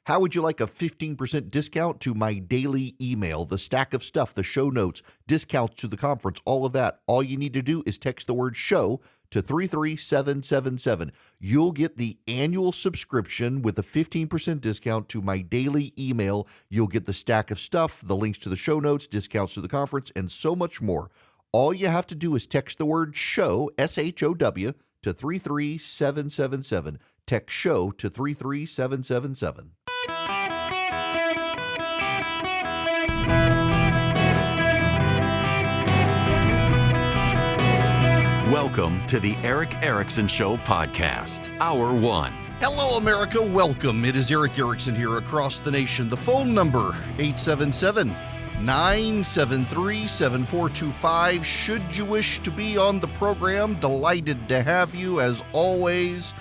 How would you like a 15% discount to my daily email, the stack of stuff, the show notes, discounts to the conference, all of that? All you need to do is text the word show to 33777. You'll get the annual subscription with a 15% discount to my daily email. You'll get the stack of stuff, the links to the show notes, discounts to the conference, and so much more. All you have to do is text the word show, SHOW, to 33777. Text show to 33777. Welcome to the Eric Erickson Show podcast, Hour 1. Hello, America. Welcome. It is Eric Erickson here across the nation. The phone number, 877-973-7425. Should you wish to be on the program, delighted to have you as always.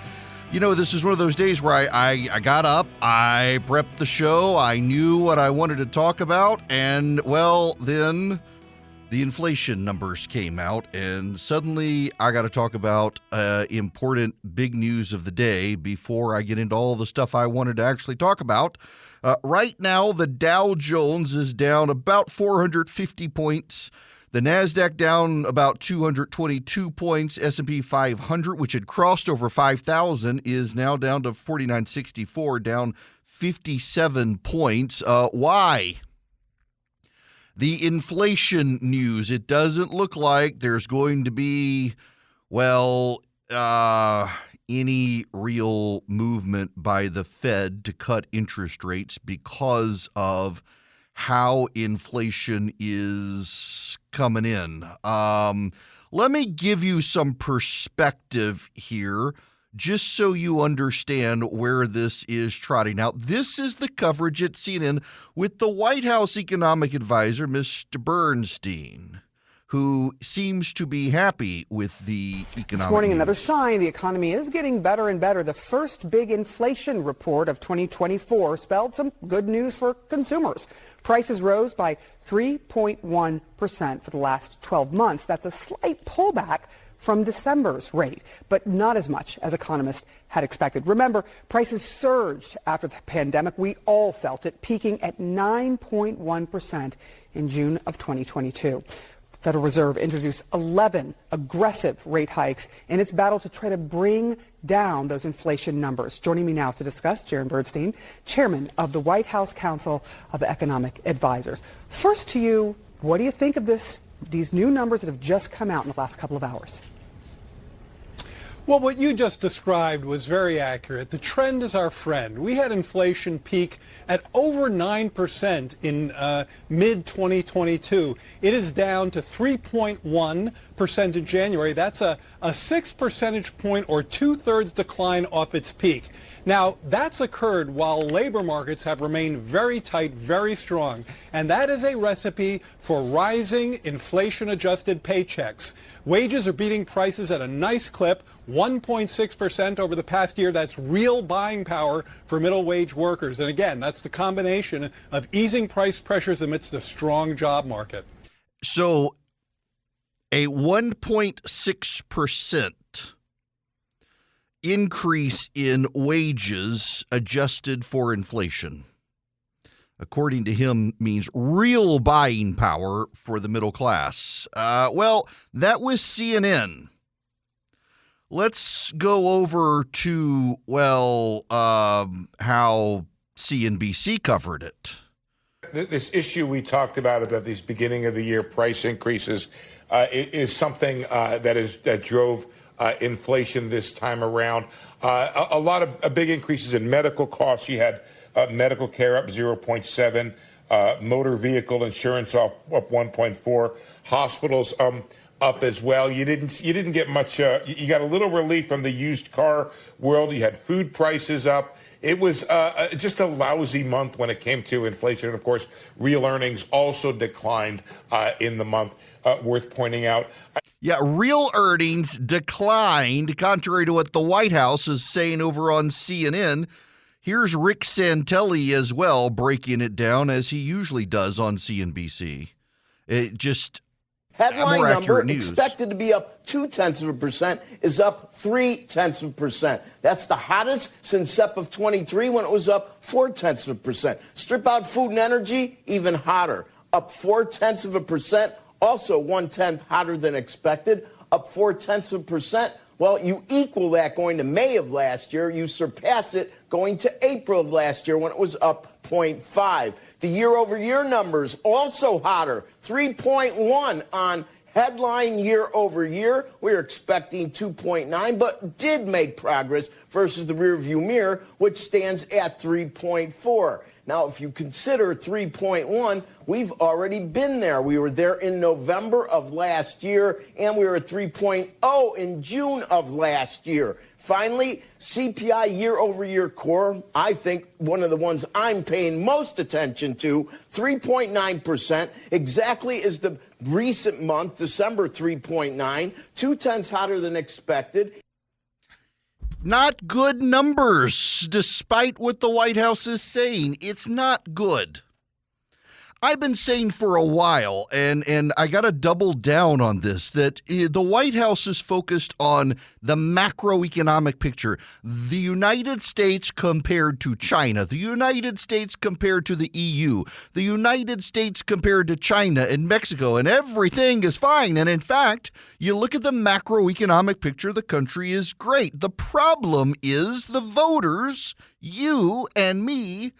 You know, this is one of those days where I got up, I prepped the show, I knew what I wanted to talk about, and, well, then the inflation numbers came out, and suddenly I got to talk about important big news of the day before I get into all the stuff I wanted to actually talk about. Right now, the Dow Jones is down about 450 points. The NASDAQ down about 222 points. S&P 500, which had crossed over 5,000, is now down to 4964, down 57 points. Why? The inflation news. It doesn't look like there's going to be, any real movement by the Fed to cut interest rates because of how inflation is coming in. Let me give you some perspective here, just so you understand where this is trotting out. This is the coverage at CNN with the White House economic advisor, Mr. Bernstein, who seems to be happy with the economic This morning, news. another sign the economy is getting better and better. The first big inflation report of 2024 spelled some good news for consumers. Prices rose by 3.1% for the last 12 months. That's a slight pullback from December's rate, but not as much as economists had expected. Remember, prices surged after the pandemic. We all felt it, peaking at 9.1% in June of 2022. Federal Reserve introduced 11 aggressive rate hikes in its battle to try to bring down those inflation numbers. Joining me now to discuss, Jaron Bernstein, chairman of the White House Council of Economic Advisors. First to you, what do you think of these new numbers that have just come out in the last couple of hours? Well, what you just described was very accurate. The trend is our friend. We had inflation peak at over 9% in mid-2022. It is down to 3.1% in January. That's a 6 percentage point or two-thirds decline off its peak. Now, that's occurred while labor markets have remained very tight, very strong, and that is a recipe for rising inflation-adjusted paychecks. Wages are beating prices at a nice clip, 1.6% over the past year. That's real buying power for middle-wage workers. And again, that's the combination of easing price pressures amidst a strong job market. So a 1.6% increase in wages adjusted for inflation, according to him, means real buying power for the middle class. That was CNN. Let's go over to, how CNBC covered it. This issue we talked about these beginning of the year price increases is something that drove inflation this time around. A lot of big increases in medical costs. You had medical care up 0.7, motor vehicle insurance up 1.4, hospitals up as well. You didn't get much. You got a little relief from the used car world. You had food prices up. It was just a lousy month when it came to inflation. And of course, real earnings also declined in the month. Worth pointing out. Yeah, real earnings declined, contrary to what the White House is saying over on CNN. Here's Rick Santelli as well, breaking it down as he usually does on CNBC. Headline more number accurate news. expected to be up 0.2% is up 0.3%. That's the hottest since SEP of 23 when it was up 0.4%. Strip out food and energy, even hotter, up 0.4%. Also 1/10 hotter than expected, up 0.4%. Well, you equal that going to May of last year. You surpass it going to April of last year when it was up 0.5. The year-over-year numbers also hotter, 3.1 on headline year-over-year. We were expecting 2.9, but did make progress versus the rearview mirror, which stands at 3.4. Now, if you consider 3.1, we've already been there. We were there in November of last year, and we were at 3.0 in June of last year. Finally, CPI year-over-year core, I think one of the ones I'm paying most attention to, 3.9%, exactly as the recent month, December 3.9, 0.2 hotter than expected. Not good numbers, despite what the White House is saying. It's not good. I've been saying for a while, and I got to double down on this, that the White House is focused on the macroeconomic picture. The United States compared to China, the United States compared to the EU, the United States compared to China and Mexico, and everything is fine. And in fact, you look at the macroeconomic picture, the country is great. The problem is the voters, you and me,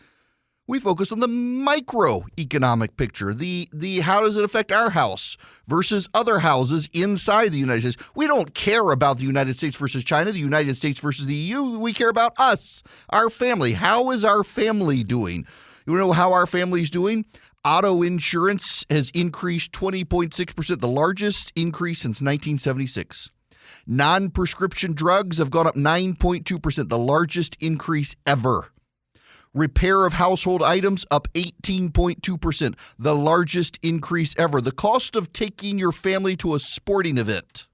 we focus on the microeconomic picture, the how does it affect our house versus other houses inside the United States. We don't care about the United States versus China, the United States versus the EU. We care about us, our family. How is our family doing? You know how our family's doing? Auto insurance has increased 20.6%, the largest increase since 1976. Non-prescription drugs have gone up 9.2%, the largest increase ever. Repair of household items up 18.2%, the largest increase ever. The cost of taking your family to a sporting event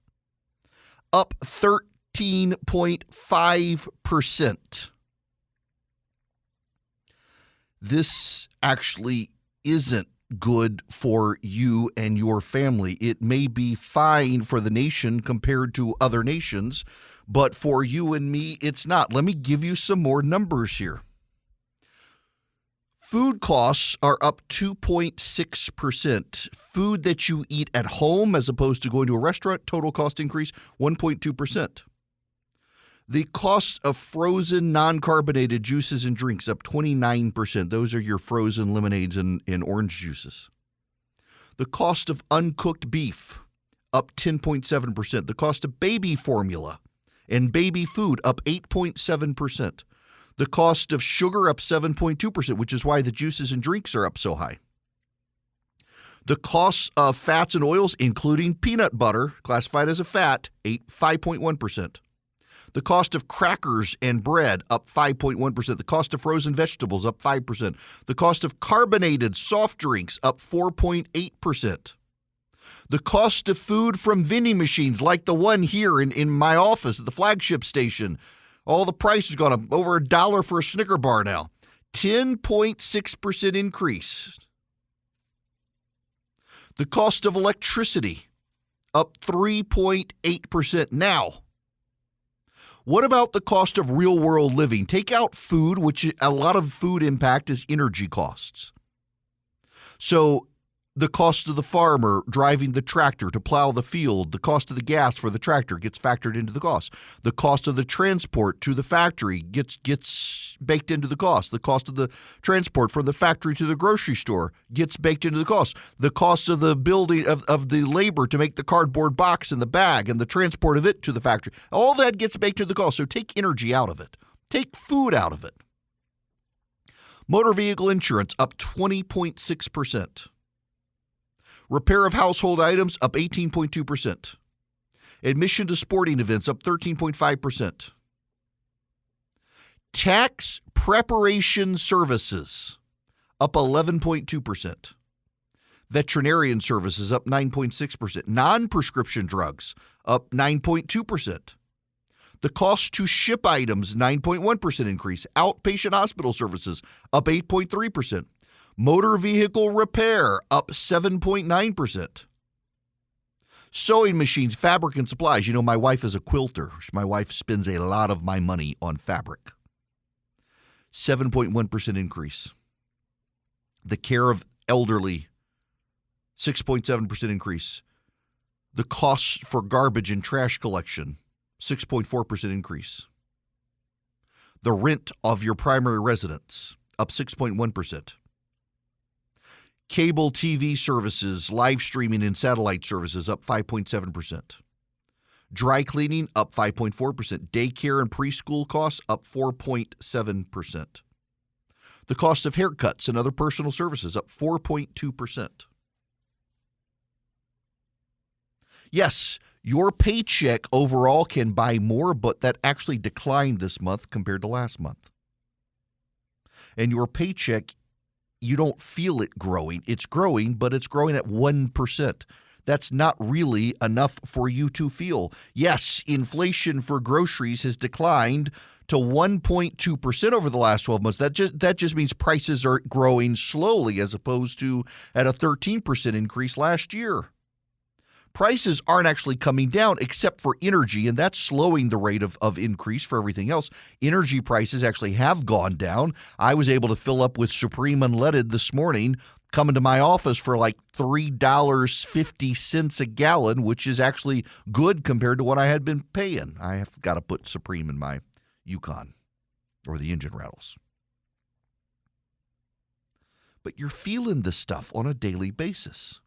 up 13.5%. This actually isn't good for you and your family. It may be fine for the nation compared to other nations, but for you and me, it's not. Let me give you some more numbers here. Food costs are up 2.6%. Food that you eat at home as opposed to going to a restaurant, total cost increase 1.2%. The cost of frozen non-carbonated juices and drinks up 29%. Those are your frozen lemonades and orange juices. The cost of uncooked beef up 10.7%. The cost of baby formula and baby food up 8.7%. The cost of sugar up 7.2%, which is why the juices and drinks are up so high. The costs of fats and oils, including peanut butter, classified as a fat, 5.1%. The cost of crackers and bread up 5.1%. The cost of frozen vegetables up 5%. The cost of carbonated soft drinks up 4.8%. The cost of food from vending machines like the one here in my office at the flagship station, all the price has gone up over $1 for a Snicker bar now. 10.6% increase. The cost of electricity up 3.8% now. What about the cost of real world living? Take out food, which a lot of food impact is energy costs. So the cost of the farmer driving the tractor to plow the field, the cost of the gas for the tractor gets factored into the cost. The cost of the transport to the factory gets baked into the cost. The cost of the transport from the factory to the grocery store gets baked into the cost. The cost of the building of the labor to make the cardboard box and the bag and the transport of it to the factory. All that gets baked into the cost. So take energy out of it. Take food out of it. Motor vehicle insurance up 20.6%. Repair of household items up 18.2%. Admission to sporting events up 13.5%. Tax preparation services up 11.2%. Veterinarian services up 9.6%. Non-prescription drugs up 9.2%. The cost to ship items, 9.1% increase. Outpatient hospital services up 8.3%. Motor vehicle repair up 7.9%. Sewing machines, fabric and supplies. You know, my wife is a quilter. My wife spends a lot of my money on fabric. 7.1% increase. The care of elderly, 6.7% increase. The costs for garbage and trash collection, 6.4% increase. The rent of your primary residence, up 6.1%. Cable TV services, live streaming, and satellite services, up 5.7%. Dry cleaning, up 5.4%. Daycare and preschool costs, up 4.7%. The cost of haircuts and other personal services, up 4.2%. Yes, your paycheck overall can buy more, but that actually declined this month compared to last month. And your paycheck, you don't feel it growing. It's growing, but it's growing at 1%. That's not really enough for you to feel. Yes, inflation for groceries has declined to 1.2% over the last 12 months. That just means prices are growing slowly as opposed to at a 13% increase last year. Prices aren't actually coming down except for energy, and that's slowing the rate of increase for everything else. Energy prices actually have gone down. I was able to fill up with Supreme Unleaded this morning, coming to my office for like $3.50 a gallon, which is actually good compared to what I had been paying. I have got to put Supreme in my Yukon or the engine rattles. But you're feeling this stuff on a daily basis.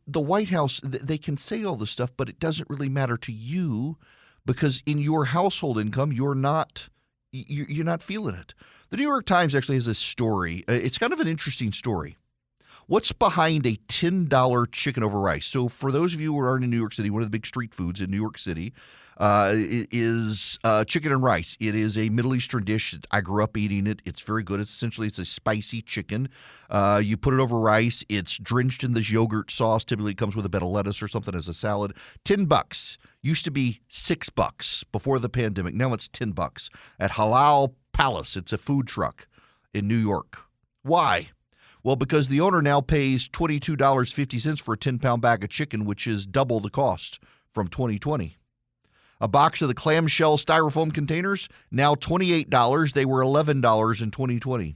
The White House, they can say all this stuff, but it doesn't really matter to you because in your household income, you're not feeling it. The New York Times actually has a story. It's kind of an interesting story. What's behind a $10 chicken over rice? So for those of you who aren't in New York City, one of the big street foods in New York City is chicken and rice. It is a Middle Eastern dish. I grew up eating it. It's very good. It's a spicy chicken. You put it over rice. It's drenched in this yogurt sauce. Typically it comes with a bit of lettuce or something as a salad. $10. Used to be $6 before the pandemic. Now it's $10 at Halal Palace. It's a food truck in New York. Why? Well, because the owner now pays $22.50 for a 10-pound bag of chicken, which is double the cost from 2020. A box of the clamshell styrofoam containers, now $28. They were $11 in 2020.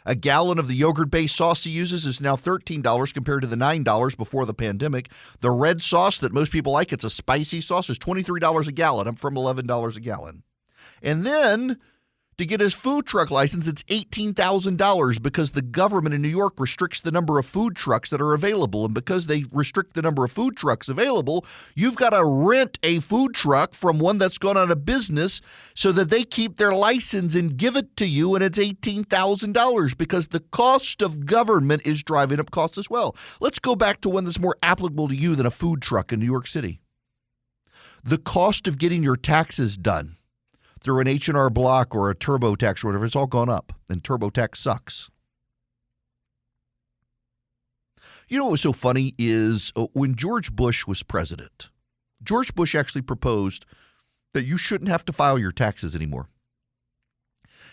A gallon of the yogurt-based sauce he uses is now $13 compared to the $9 before the pandemic. The red sauce that most people like, it's a spicy sauce, is $23 a gallon, up from $11 a gallon. And then to get his food truck license, it's $18,000 because the government in New York restricts the number of food trucks that are available. And because they restrict the number of food trucks available, you've got to rent a food truck from one that's gone out of business so that they keep their license and give it to you, and it's $18,000 because the cost of government is driving up costs as well. Let's go back to one that's more applicable to you than a food truck in New York City. The cost of getting your taxes done through an H&R Block or a TurboTax or whatever, it's all gone up, and TurboTax sucks. You know what was so funny is when George Bush was president, George Bush actually proposed that you shouldn't have to file your taxes anymore.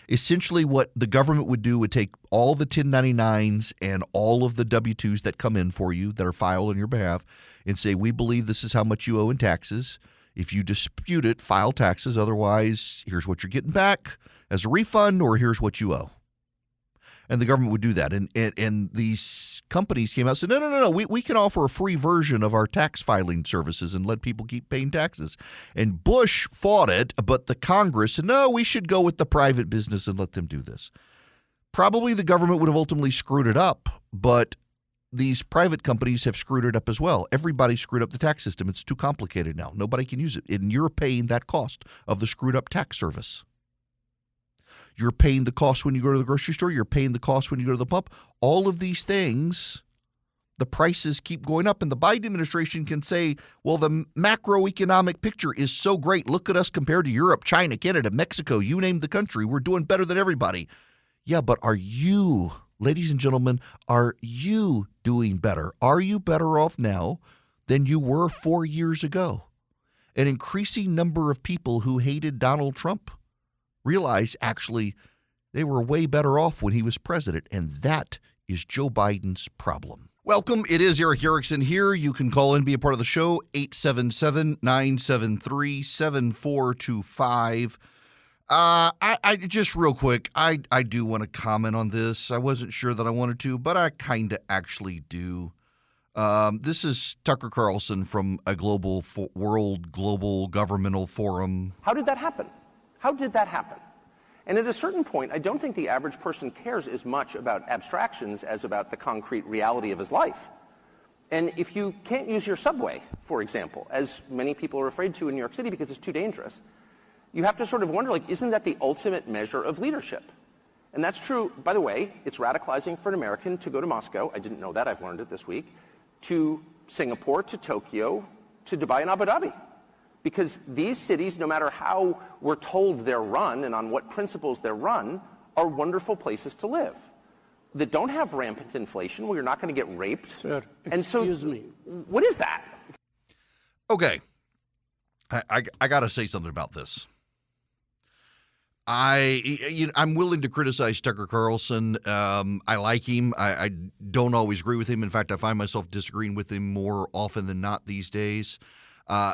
Essentially what the government would do would take all the 1099s and all of the W-2s that come in for you that are filed on your behalf and say, we believe this is how much you owe in taxes. If you dispute it, file taxes. Otherwise, here's what you're getting back as a refund, or here's what you owe. And the government would do that. And these companies came out and said, no, we can offer a free version of our tax filing services and let people keep paying taxes. And Bush fought it, but the Congress said, no, we should go with the private business and let them do this. Probably the government would have ultimately screwed it up, but these private companies have screwed it up as well. Everybody screwed up the tax system. It's too complicated now. Nobody can use it. And you're paying that cost of the screwed up tax service. You're paying the cost when you go to the grocery store. You're paying the cost when you go to the pump. All of these things, the prices keep going up. And the Biden administration can say, well, the macroeconomic picture is so great. Look at us compared to Europe, China, Canada, Mexico. You name the country. We're doing better than everybody. Yeah, but are you, ladies and gentlemen, are you doing better? Are you better off now than you were 4 years ago? An increasing number of people who hated Donald Trump realize actually they were way better off when he was president, and that is Joe Biden's problem. Welcome. It is Eric Erickson here. You can call in, be a part of the show, 877-973-7425. I just real quick, I do want to comment on this. I wasn't sure that I wanted to, but I kind of actually do. This is Tucker Carlson from a World Global Governmental Forum. How did that happen? How did that happen? And at a certain point, I don't think the average person cares as much about abstractions as about the concrete reality of his life. And if you can't use your subway, for example, as many people are afraid to in New York City because it's too dangerous, you have to sort of wonder, like, isn't that the ultimate measure of leadership? And that's true. By the way, it's radicalizing for an American to go to Moscow. I didn't know that. I've learned it this week. To Singapore, to Tokyo, to Dubai and Abu Dhabi. Because these cities, no matter how we're told they're run and on what principles they're run, are wonderful places to live that don't have rampant inflation, where you're not going to get raped. Sir, excuse me. What is that? Okay. I got to say something about this. I'm willing to criticize Tucker Carlson. I like him. I don't always agree with him. In fact, I find myself disagreeing with him more often than not these days.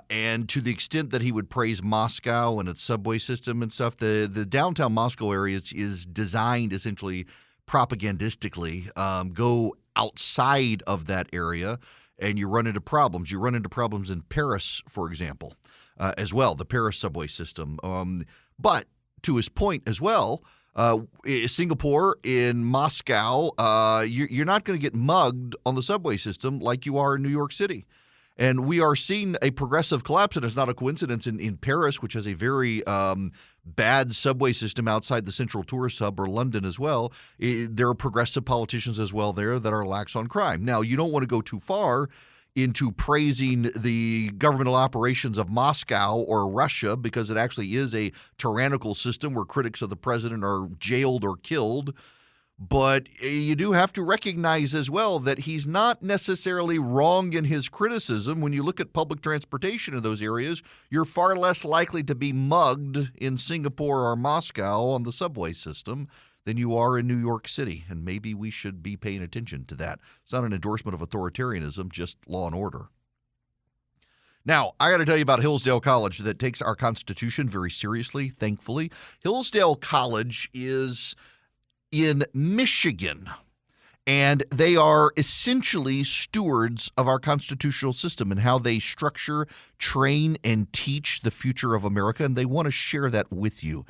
And to the extent that he would praise Moscow and its subway system and stuff, the downtown Moscow area is designed essentially propagandistically. Go outside of that area and you run into problems. You run into problems in Paris, for example, as well, the Paris subway system. But to his point as well, Singapore, in Moscow, you're not going to get mugged on the subway system like you are in New York City. And we are seeing a progressive collapse, and it's not a coincidence in Paris, which has a very bad subway system outside the central tourist hub, or London as well. There are progressive politicians as well there that are lax on crime. Now, you don't want to go too far into praising the governmental operations of Moscow or Russia, because it actually is a tyrannical system where critics of the president are jailed or killed. But you do have to recognize as well that he's not necessarily wrong in his criticism. When you look at public transportation in those areas, you're far less likely to be mugged in Singapore or Moscow on the subway system than you are in New York City. And maybe we should be paying attention to that. It's not an endorsement of authoritarianism, just law and order. Now, I got to tell you about Hillsdale College that takes our Constitution very seriously, thankfully. Hillsdale College is in Michigan, and they are essentially stewards of our constitutional system and how they structure, train, and teach the future of America, and they want to share that with you.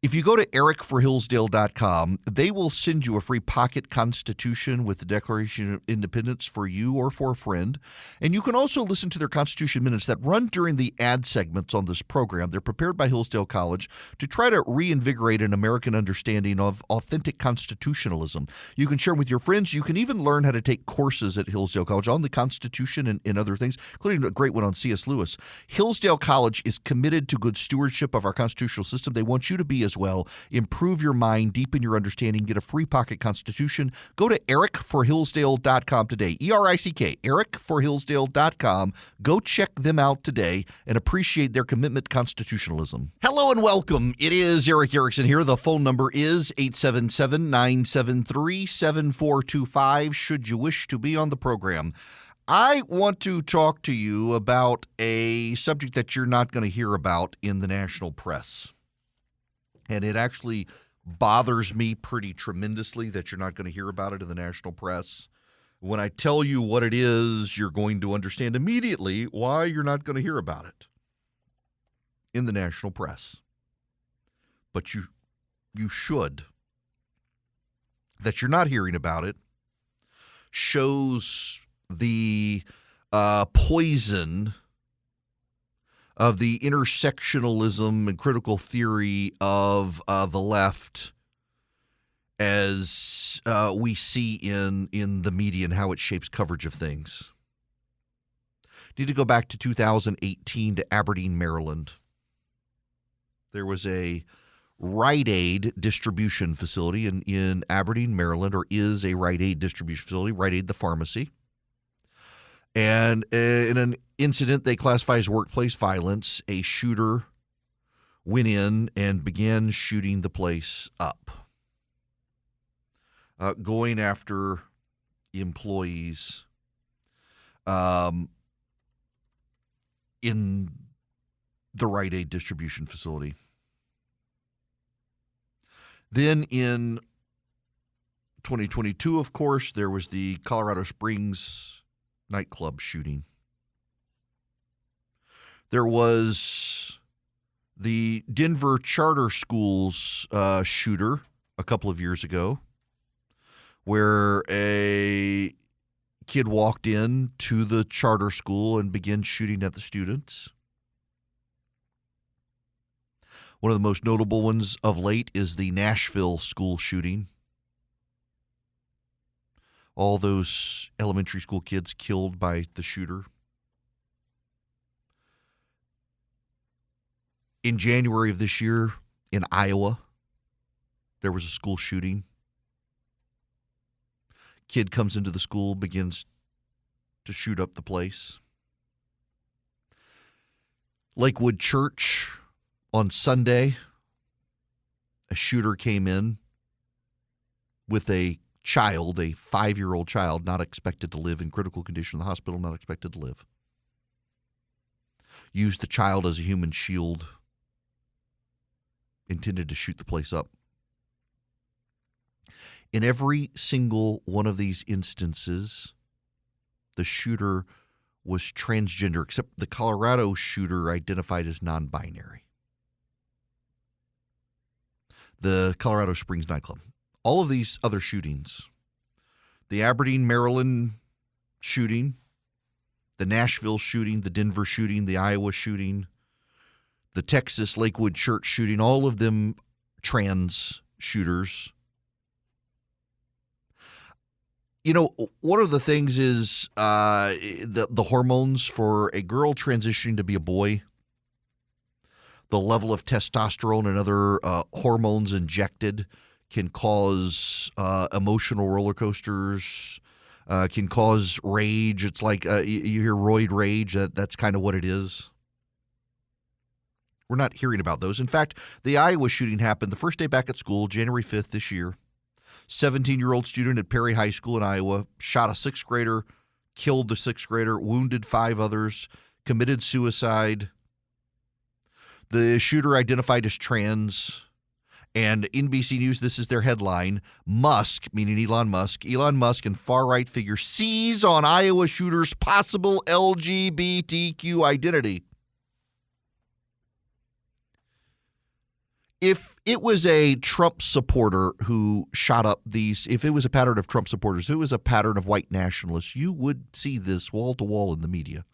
If you go to ericforhillsdale.com, they will send you a free pocket constitution with the Declaration of Independence for you or for a friend. And you can also listen to their Constitution Minutes that run during the ad segments on this program. They're prepared by Hillsdale College to try to reinvigorate an American understanding of authentic constitutionalism. You can share them with your friends. You can even learn how to take courses at Hillsdale College on the Constitution and other things, including a great one on C.S. Lewis. Hillsdale College is committed to good stewardship of our constitutional system. They want you to be as well. Improve your mind, deepen your understanding, get a free pocket constitution. Go to ericforhillsdale.com today. ERICK, ericforhillsdale.com. Go check them out today and appreciate their commitment to constitutionalism. Hello and welcome. It is Eric Erickson here. The phone number is 877-973-7425 should you wish to be on the program. I want to talk to you about a subject that you're not going to hear about in the national press. And it actually bothers me pretty tremendously that you're not going to hear about it in the national press. When I tell you what it is, you're going to understand immediately why you're not going to hear about it in the national press. But you should. That you're not hearing about it shows the poison of the intersectionalism and critical theory of the left as we see in the media and how it shapes coverage of things. Need to go back to 2018 to Aberdeen, Maryland. There was a Rite Aid distribution facility in Aberdeen, Maryland, or is a Rite Aid distribution facility, Rite Aid the pharmacy. And in an incident they classify as workplace violence, a shooter went in and began shooting the place up, going after employees in the Rite Aid distribution facility. Then in 2022, of course, there was the Colorado Springs nightclub shooting. There was the Denver charter schools shooter a couple of years ago, where a kid walked in to the charter school and began shooting at the students. One of the most notable ones of late is the Nashville school shooting. All those elementary school kids killed by the shooter. In January of this year in Iowa, there was a school shooting. Kid comes into the school, begins to shoot up the place. Lakewood Church on Sunday, a shooter came in with a child, a 5-year-old child, not expected to live, in critical condition in the hospital, not expected to live. Used the child as a human shield, intended to shoot the place up. In every single one of these instances, the shooter was transgender, except the Colorado shooter identified as non-binary. The Colorado Springs nightclub. All of these other shootings, the Aberdeen, Maryland shooting, the Nashville shooting, the Denver shooting, the Iowa shooting, the Texas Lakewood Church shooting, all of them trans shooters. You know, one of the things is the hormones for a girl transitioning to be a boy. The level of testosterone and other hormones injected can cause emotional roller coasters, can cause rage. It's like you hear roid rage. That's kind of what it is. We're not hearing about those. In fact, the Iowa shooting happened the first day back at school, January 5th this year. 17-year-old student at Perry High School in Iowa shot a 6th grader, killed the 6th grader, wounded 5 others, committed suicide. The shooter identified as trans, and NBC News, this is their headline, Musk, meaning Elon Musk and far-right figure seize on Iowa shooter's possible LGBTQ identity. If it was a Trump supporter who shot up these, if it was a pattern of Trump supporters, if it was a pattern of white nationalists, you would see this wall to wall in the media.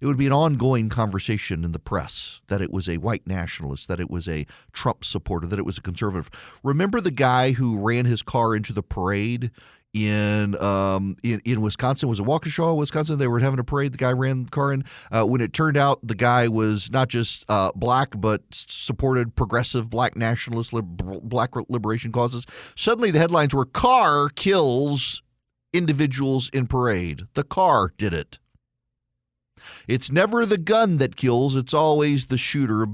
It would be an ongoing conversation in the press that it was a white nationalist, that it was a Trump supporter, that it was a conservative. Remember the guy who ran his car into the parade in Wisconsin? Was it Waukesha, Wisconsin? They were having a parade. The guy ran the car in. When it turned out the guy was not just black, but supported progressive black nationalist, black liberation causes. Suddenly the headlines were, car kills individuals in parade. The car did it. It's never the gun that kills. It's always the shooter.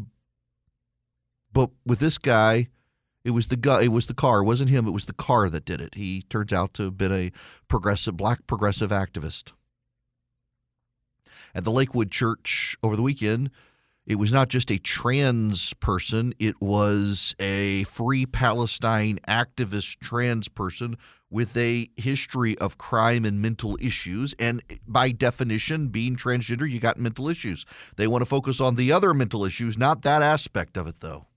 But with this guy, it was the gun. It was the car. It wasn't him. It was the car that did it. He turns out to have been a black progressive activist. At the Lakewood Church over the weekend, it was not just a trans person. It was a Free Palestine activist trans person with a history of crime and mental issues. And by definition, being transgender, you got mental issues. They want to focus on the other mental issues, not that aspect of it, though.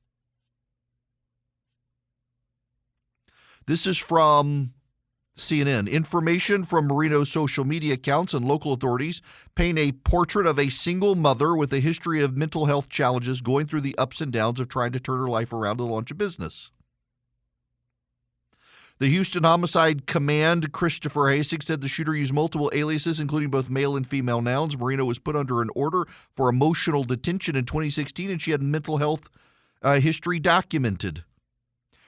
This is from CNN. Information from Marino's social media accounts and local authorities paint a portrait of a single mother with a history of mental health challenges going through the ups and downs of trying to turn her life around to launch a business. The Houston Homicide Command, Christopher Hasek, said the shooter used multiple aliases, including both male and female nouns. Marino was put under an order for emotional detention in 2016, and she had mental health history documented.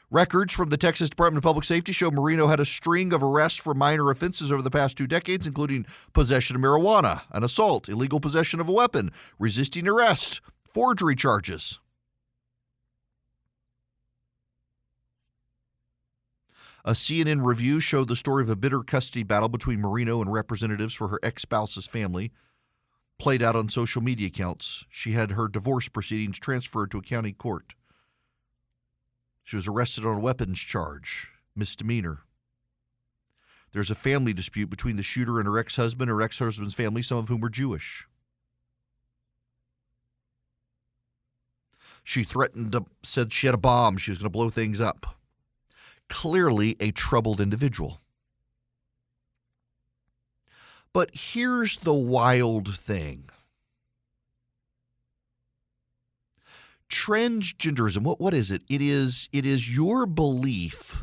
Records from the Texas Department of Public Safety show Marino had a string of arrests for minor offenses over the past 2 decades, including possession of marijuana, an assault, illegal possession of a weapon, resisting arrest, forgery charges. A CNN review showed the story of a bitter custody battle between Marino and representatives for her ex-spouse's family played out on social media accounts. She had her divorce proceedings transferred to a county court. She was arrested on a weapons charge, misdemeanor. There's a family dispute between the shooter and her ex-husband, her ex-husband's family, some of whom are Jewish. She said she had a bomb. She was going to blow things up. Clearly a troubled individual. But here's the wild thing. Transgenderism, what is it? It is your belief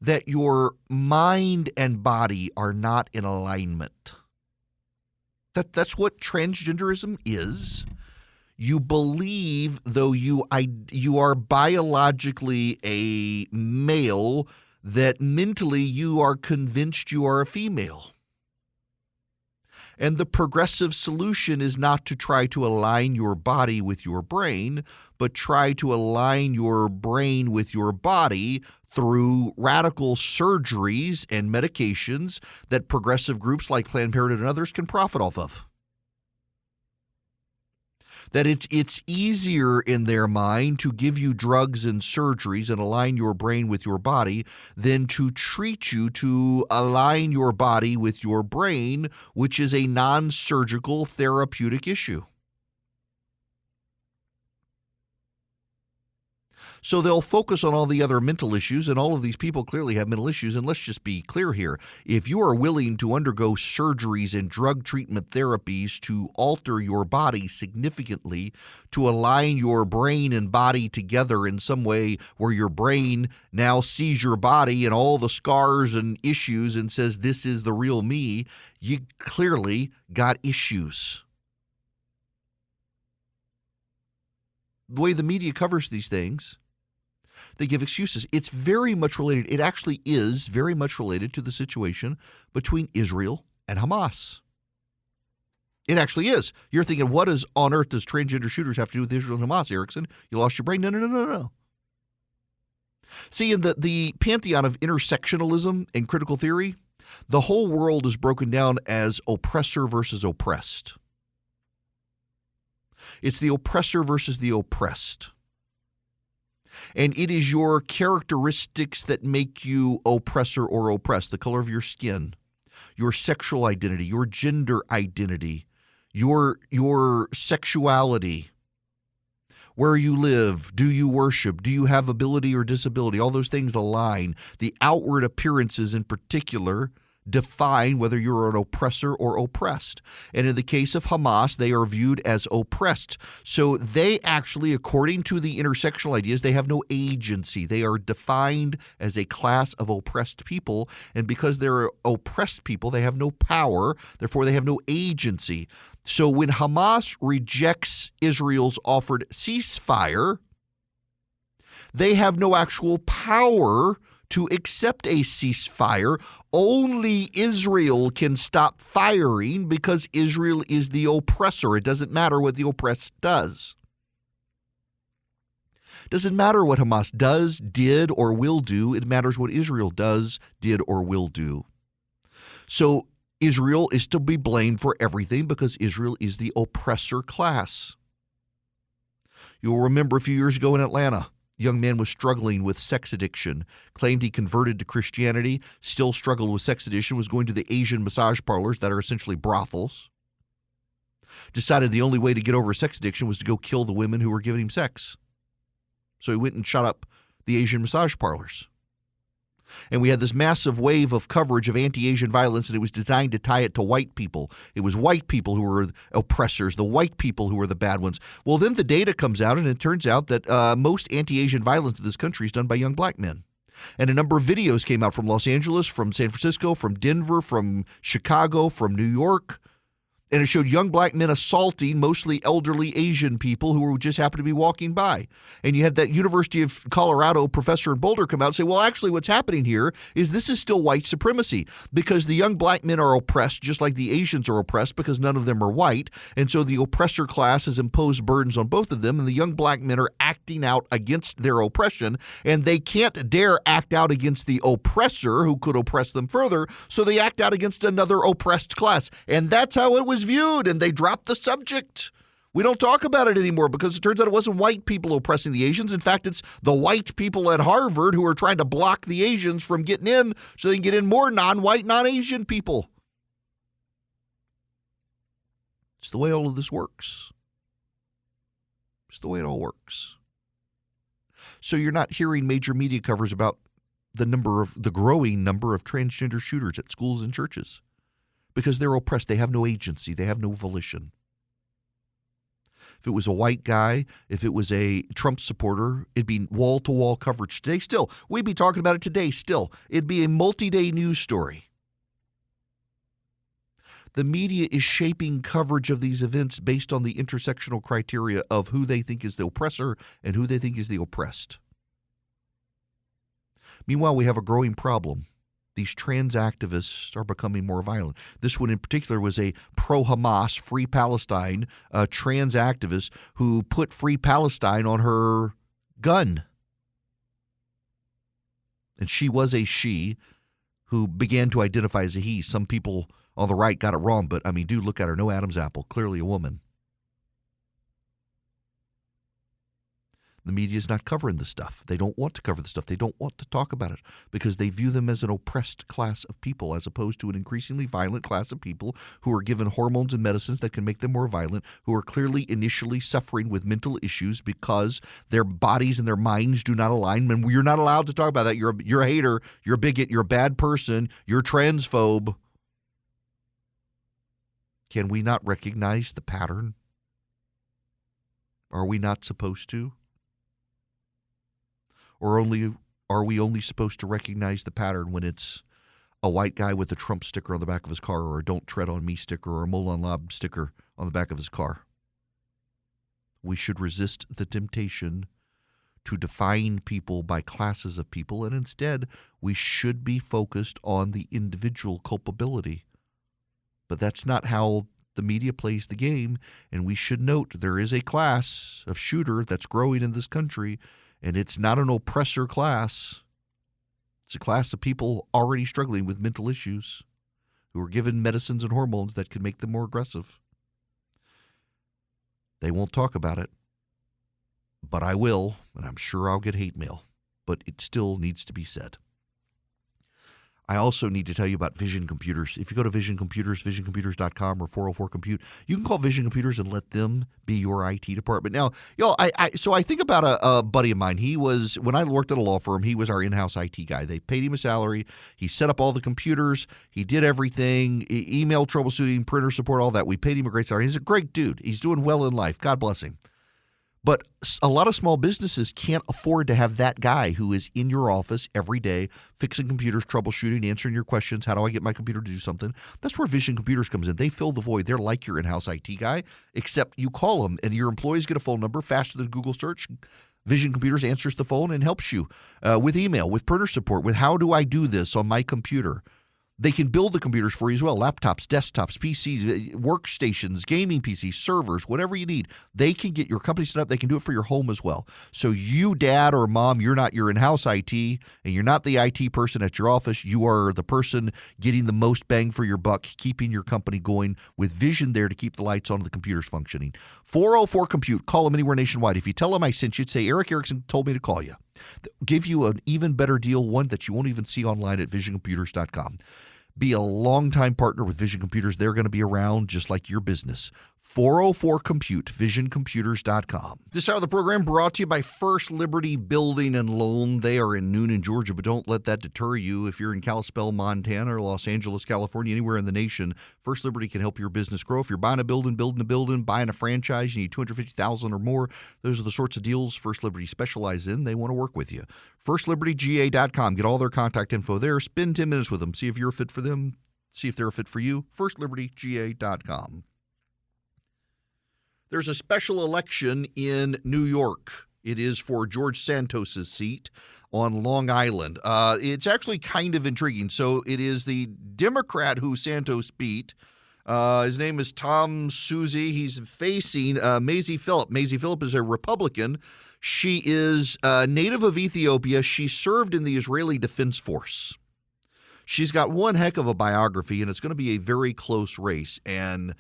that your mind and body are not in alignment. That's what transgenderism is. You believe, though you are biologically a male, that mentally you are convinced you are a female. And the progressive solution is not to try to align your body with your brain, but try to align your brain with your body through radical surgeries and medications that progressive groups like Planned Parenthood and others can profit off of. That it's easier in their mind to give you drugs and surgeries and align your brain with your body than to treat you to align your body with your brain, which is a non-surgical therapeutic issue. So they'll focus on all the other mental issues, and all of these people clearly have mental issues. And let's just be clear here. If you are willing to undergo surgeries and drug treatment therapies to alter your body significantly, to align your brain and body together in some way where your brain now sees your body and all the scars and issues and says, this is the real me, you clearly got issues. The way the media covers these things, they give excuses. It's very much related. It actually is very much related to the situation between Israel and Hamas. It actually is. You're thinking, what on earth does transgender shooters have to do with Israel and Hamas, Erickson? You lost your brain? No. See, in the pantheon of intersectionalism and critical theory, the whole world is broken down as oppressor versus oppressed. It's the oppressor versus the oppressed. And it is your characteristics that make you oppressor or oppressed. The color of your skin, your sexual identity, your gender identity, your sexuality, where you live, do you worship, do you have ability or disability? All those things align. The outward appearances in particular define whether you're an oppressor or oppressed. And in the case of Hamas, they are viewed as oppressed. So they actually, according to the intersectional ideas, they have no agency. They are defined as a class of oppressed people. And because they're oppressed people, they have no power. Therefore, they have no agency. So when Hamas rejects Israel's offered ceasefire, they have no actual power to accept a ceasefire. Only Israel can stop firing because Israel is the oppressor. It doesn't matter what the oppressed does. It doesn't matter what Hamas does, did, or will do. It matters what Israel does, did, or will do. So Israel is to be blamed for everything because Israel is the oppressor class. You'll remember a few years ago in Atlanta, young man was struggling with sex addiction, claimed he converted to Christianity, still struggled with sex addiction, was going to the Asian massage parlors that are essentially brothels, decided the only way to get over sex addiction was to go kill the women who were giving him sex. So he went and shot up the Asian massage parlors. And we had this massive wave of coverage of anti-Asian violence, and it was designed to tie it to white people. It was white people who were oppressors, the white people who were the bad ones. Well, then the data comes out, and it turns out that most anti-Asian violence in this country is done by young black men. And a number of videos came out from Los Angeles, from San Francisco, from Denver, from Chicago, from New York, And it showed young black men assaulting mostly elderly Asian people who just happened to be walking by. And you had that University of Colorado professor in Boulder come out and say, well, actually what's happening here is this is still white supremacy because the young black men are oppressed just like the Asians are oppressed because none of them are white. And so the oppressor class has imposed burdens on both of them, and the young black men are acting out against their oppression, and they can't dare act out against the oppressor who could oppress them further, so they act out against another oppressed class. And that's how it was viewed, and they dropped the subject. We don't talk about it anymore because it turns out it wasn't white people oppressing the Asians. In fact, it's the white people at Harvard who are trying to block the Asians from getting in so they can get in more non-white, non-Asian people. It's the way all of this works. It's the way it all works. So you're not hearing major media covers about the growing number of transgender shooters at schools and churches. Because they're oppressed. They have no agency. They have no volition. If it was a white guy, if it was a Trump supporter, it'd be wall-to-wall coverage today still. We'd be talking about it today still. It'd be a multi-day news story. The media is shaping coverage of these events based on the intersectional criteria of who they think is the oppressor and who they think is the oppressed. Meanwhile, we have a growing problem. These trans activists are becoming more violent. This one in particular was a pro-Hamas, Free Palestine, trans activist who put Free Palestine on her gun. And she was a she who began to identify as a he. Some people on the right got it wrong, but I mean, dude, look at her. No Adam's apple. Clearly a woman. The media is not covering this stuff. They don't want to cover the stuff. They don't want to talk about it because they view them as an oppressed class of people as opposed to an increasingly violent class of people who are given hormones and medicines that can make them more violent, who are clearly initially suffering with mental issues because their bodies and their minds do not align. And you're not allowed to talk about that. You're a hater. You're a bigot. You're a bad person. You're transphobe. Can we not recognize the pattern? Are we not supposed to? Or are we only supposed to recognize the pattern when it's a white guy with a Trump sticker on the back of his car or a Don't Tread on Me sticker or a Molon Labe sticker on the back of his car? We should resist the temptation to define people by classes of people, and instead we should be focused on the individual culpability. But that's not how the media plays the game, and we should note there is a class of shooter that's growing in this country. And it's not an oppressor class. It's a class of people already struggling with mental issues who are given medicines and hormones that can make them more aggressive. They won't talk about it, but I will, and I'm sure I'll get hate mail. But it still needs to be said. I also need to tell you about Vision Computers. If you go to Vision Computers, visioncomputers.com or 404-COMPUTE, you can call Vision Computers and let them be your IT department. Now, y'all, I think about a buddy of mine. He was, when I worked at a law firm, he was our in-house IT guy. They paid him a salary. He set up all the computers. He did everything, email troubleshooting, printer support, all that. We paid him a great salary. He's a great dude. He's doing well in life. God bless him. But a lot of small businesses can't afford to have that guy who is in your office every day, fixing computers, troubleshooting, answering your questions. How do I get my computer to do something? That's where Vision Computers comes in. They fill the void. They're like your in-house IT guy, except you call them and your employees get a phone number faster than Google search. Vision Computers answers the phone and helps you with email, with printer support, with how do I do this on my computer. They can build the computers for you as well, laptops, desktops, PCs, workstations, gaming PCs, servers, whatever you need. They can get your company set up. They can do it for your home as well. So you, dad or mom, you're not your in-house IT, and you're not the IT person at your office. You are the person getting the most bang for your buck, keeping your company going with Vision there to keep the lights on and the computers functioning. 404-COMPUTE. Call them anywhere nationwide. If you tell them I sent you, say Eric Erickson told me to call you. Give you an even better deal, one that you won't even see online at visioncomputers.com. Be a longtime partner with Vision Computers. They're going to be around just like your business. 404-COMPUTE, visioncomputers.com. This hour of the program brought to you by First Liberty Building and Loan. They are in Noonan, Georgia, but don't let that deter you. If you're in Kalispell, Montana, or Los Angeles, California, anywhere in the nation, First Liberty can help your business grow. If you're buying a building, buying a franchise, you need $250,000 or more. Those are the sorts of deals First Liberty specializes in. They want to work with you. FirstLibertyGA.com. Get all their contact info there. Spend 10 minutes with them. See if you're a fit for them. See if they're a fit for you. FirstLibertyGA.com. There's a special election in New York. It is for George Santos's seat on Long Island. It's actually kind of intriguing. So it is the Democrat who Santos beat. His name is Tom Suzy. He's facing Maisie Phillip. Maisie Phillip is a Republican. She is a native of Ethiopia. She served in the Israeli Defense Force. She's got one heck of a biography, and it's going to be a very close race. And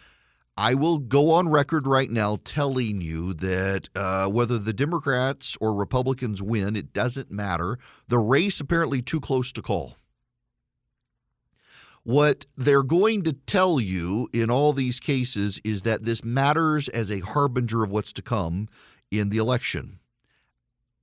I will go on record right now telling you that whether the Democrats or Republicans win, it doesn't matter. The race apparently too close to call. What they're going to tell you in all these cases is that this matters as a harbinger of what's to come in the election.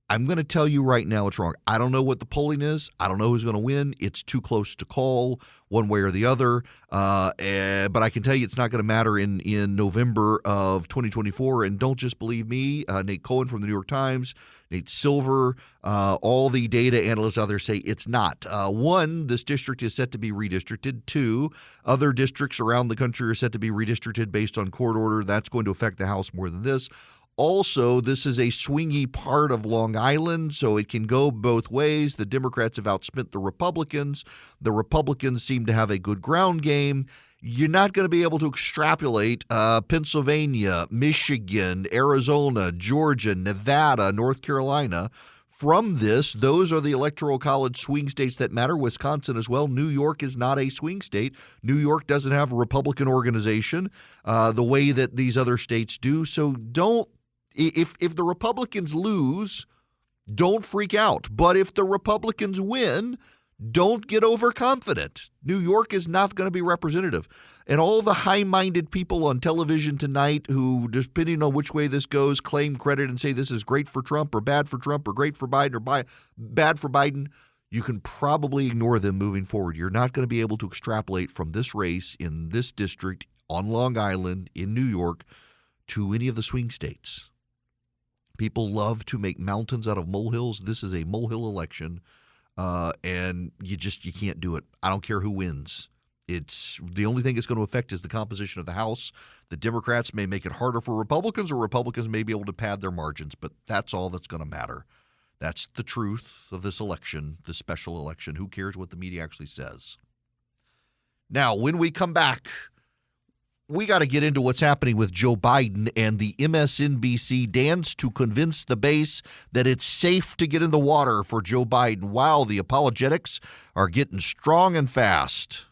I'm going to tell you right now it's wrong. I don't know what the polling is. I don't know who's going to win. It's too close to call one way or the other. But I can tell you it's not going to matter in November of 2024. And don't just believe me. Nate Cohen from the New York Times, Nate Silver, all the data analysts out there say it's not. One, this district is set to be redistricted. Two, other districts around the country are set to be redistricted based on court order. That's going to affect the House more than this. Also, this is a swingy part of Long Island, so it can go both ways. The Democrats have outspent the Republicans. The Republicans seem to have a good ground game. You're not going to be able to extrapolate Pennsylvania, Michigan, Arizona, Georgia, Nevada, North Carolina. From this, those are the Electoral College swing states that matter. Wisconsin as well. New York is not a swing state. New York doesn't have a Republican organization the way that these other states do. So if the Republicans lose, don't freak out. But if the Republicans win, don't get overconfident. New York is not going to be representative. And all the high-minded people on television tonight who, depending on which way this goes, claim credit and say this is great for Trump or bad for Trump or great for Biden or bad for Biden, you can probably ignore them moving forward. You're not going to be able to extrapolate from this race in this district on Long Island in New York to any of the swing states. People love to make mountains out of molehills. This is a molehill election, and you can't do it. I don't care who wins. It's the only thing it's going to affect is the composition of the House. The Democrats may make it harder for Republicans, or Republicans may be able to pad their margins, but that's all that's going to matter. That's the truth of this election, this special election. Who cares what the media actually says? Now, when we come back, we got to get into what's happening with Joe Biden and the MSNBC dance to convince the base that it's safe to get in the water for Joe Biden. Wow, the apologetics are getting strong and fast.